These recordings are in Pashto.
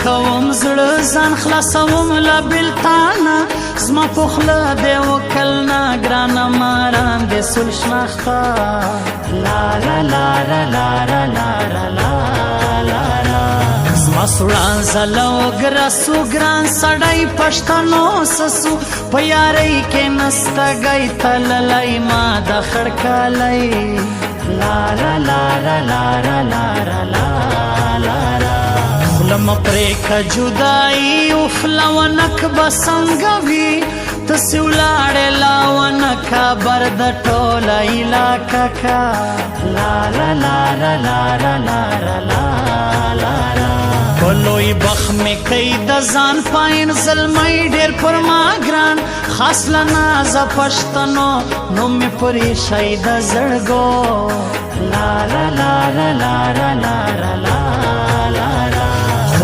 ورکوم زړه ځان خلاصوم له بېلتانه زما په خوله دې وکل نه ګرانه ماران دې سل شناخته لاره لاره لاره لاره لاره زما سوړان زله وګرسو ګران سړی پښتنو سسو په یارۍ کې نستګی تللی ما د خړکلی لاره لاره لاره لاره لاره خلم پریکا جدائی افلونک بسنگوی تسی ولاړې لاونکا برد ټوله علاقه کا لاره لاره لاره لاره لاره کلوی بخ می کئی د ځان پاین ظلمی ډیر پر ما ګران خاص لنازه پښتنو نو می پرې شي د زړګو لاره لاره لاره لاره لاره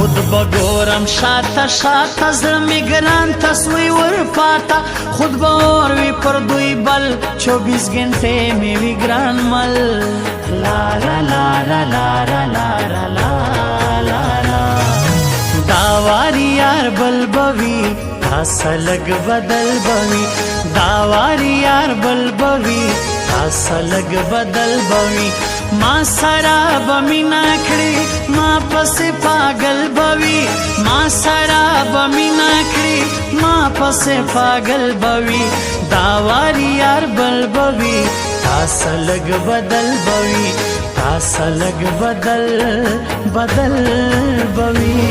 خود بگورم شاته شاته زړه می ګران تسوی ور پاتا خود به اور وی پر دوی بل 24 घंटे می وی ګران مل لاره لاره لاره لاره لاره داواری یار بل بوی تاسا لگ بدل بوی داواری یار بل بوی تاسا لگ بدل بوی ما سرا بمی نکڑی ما پس پاگل بوی ما سرا بمی نکڑی ما پس پاگل بوی داواری یار بل بوی تاسا لگ بدل بوی تاسا لگ بدل بدل بوی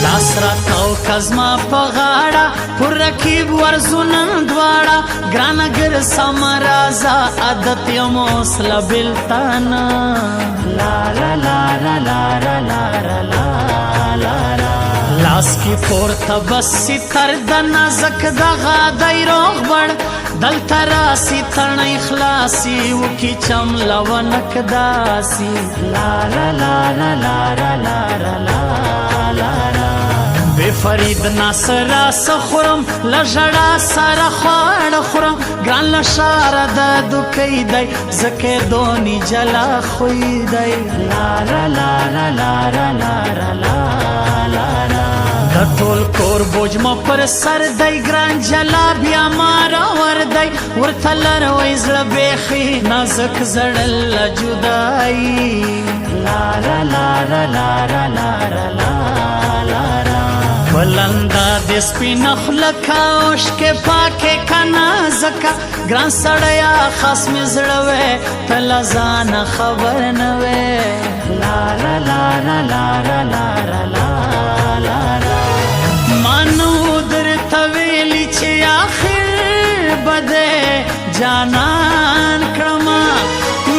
لاس راتاو کزما په غاړه پر رکیب ورزونن دواړه ګرانه ګر سمرازا عادت یم اوسله بېلتانه لاره لاره لاره لاره لاره لاس کې پورته بس ستر د نازک دغه دی روغبړ دلته راسي تڼۍ خلاصي وکي چمله ونک داسي لاره لاره لاره لاره لاره بے فرید ناصرا سخورم لژړا سره خواړه خورم ګران لشار د دوکۍ دی زکه دونی جلا خوی دی لاره لاره لاره لاره لاره د ټول کور بوج ما پر سر دی ګران جلا بیا مارا ور دی ورته لروي زړه بیخي نازک زړل جدائی لاره لاره لاره لاره لاره بلندا د سپین خلکا اوشکه پاکه کنا زکا ګران سړیا خاص می زړوي تل ځان خبر نه وې لاره لاره لاره لاره لاره مانو درته ویلی چې اخر بده جانان کړما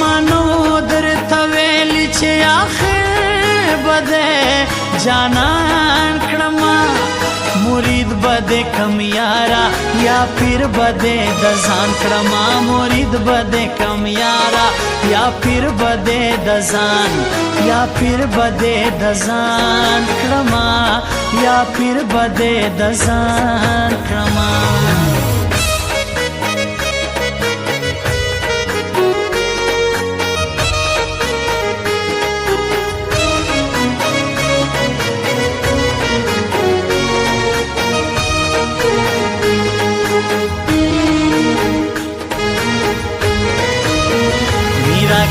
مانو درته ویلی چې اخر بده جانان کړما مرید بده کم یارا یا پیر بده د ځان کړما مرید بده کم یارا یا پیر بده د ځان یا پیر بده د ځان کړما یا پیر بده د ځان کړما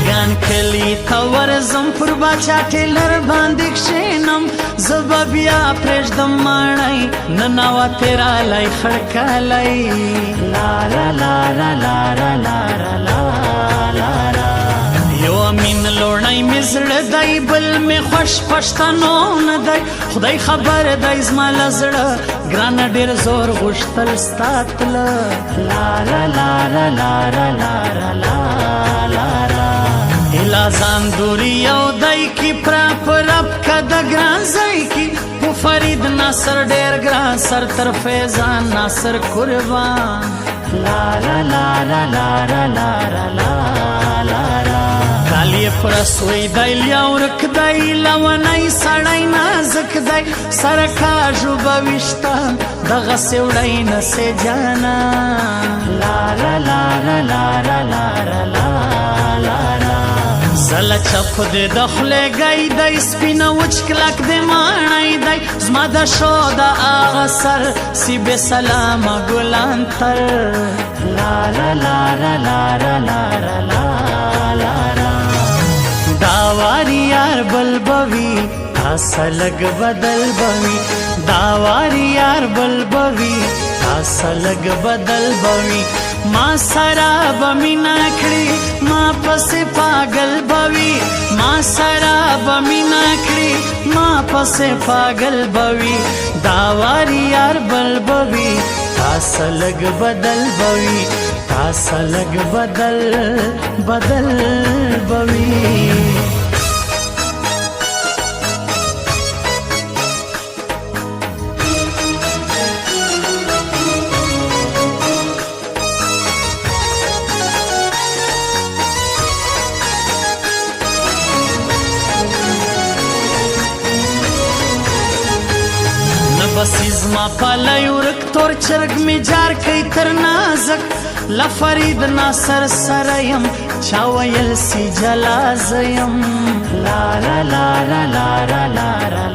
ګان کلی تور زم پر باچا ټیلر باندې کښینم زبا بیا پرېږدم ماڼۍ نناوه تیرا لای خړکلی لاره لاره لاره لاره لاره یو امین لوړی مې زړه دی بل مې خوښ پښتنو نه دی خدای خبر دی زما له زړه ګرانه ډېر زور غوښتل ستا تله لاره لاره لاره لاره لاره هیله ځان دوري یو دی کی پرا پرب که د ګران ځای کی په فرید ناصر ډېر ګران سر تر فیضان ناصر قربان لا لا لا لا لا لا لا لا لا کالی پرسوی دی لیا ورک دی لونی سړی نازک دی سرکاژو بوشتان دغه سیوړی نسې جانا لا لا لا لا لا لا لا لا زله چپ دې د خولې گی دی سپینه وچ کلک دې ماڼی دی زما د شو د هغه سر سی بې سلامه ګلان تر لا لا لا لا لا لا لا داواری یار بل بوی تاسا لگ بدل بوی داواری یار بل بوی تاسا لگ بدل بوی ما سرا بمینا کړي ما پس پاگل بوی ما سرا بمینا کړي ما پس پاگل بوی داواری یار بل بوی تاسا لگ بدل بوی تاسا لگ بدل بدل بوی بسیز ما پالی ورک تور چرگ می جار کئی تر نازک لفرید ناصر سریم چاویل سی جلازیم لا لا لا لا لا لا لا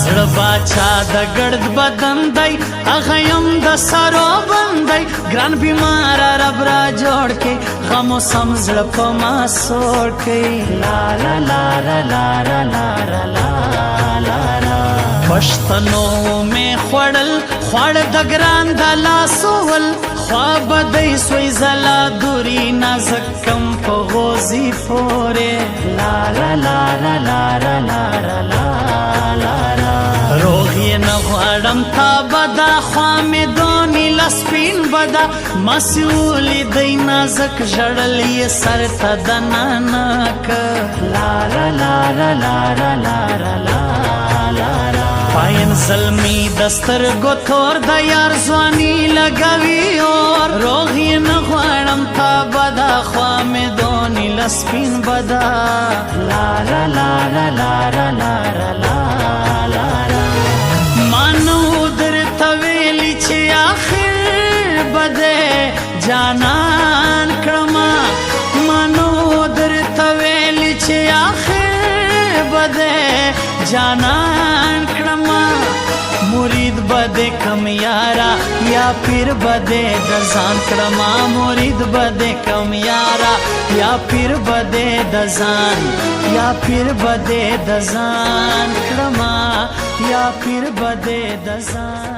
زړه باچا د ګړد بدن دی اغیم د سرو بندی ګران بیمار رب را جوړ کې غم و سم زړه په ما سوړ کې لا لا لا لا لا پښتنو می خوړل خوړ د ګران د لاسول خواب دی سوی زلا دوری نازک کم په غوزی فوره لا لا لا لا لا روغی نه غواړم تا بدا خوا می دونی لسپین بدا مسئولی دی نازک ژړل یې سر ته دننک لا لا لا لا لا پاین زلمی دستر گو تور د یار ځواني لګوي اور روغی نه غواړم تا بدا خوا می دونی لسپین بدا لا لا لا لا لا مانو درته ویلي چې آخر بده جانان کړما مانو درته ویلي چې آخر بده جانان کړما مرید بده کم یارا یا پیر بده د ځان کړما مرید بده کم یارا یا پیر بده د ځان یا پیر بده د ځان کړما یا پیر بده د ځان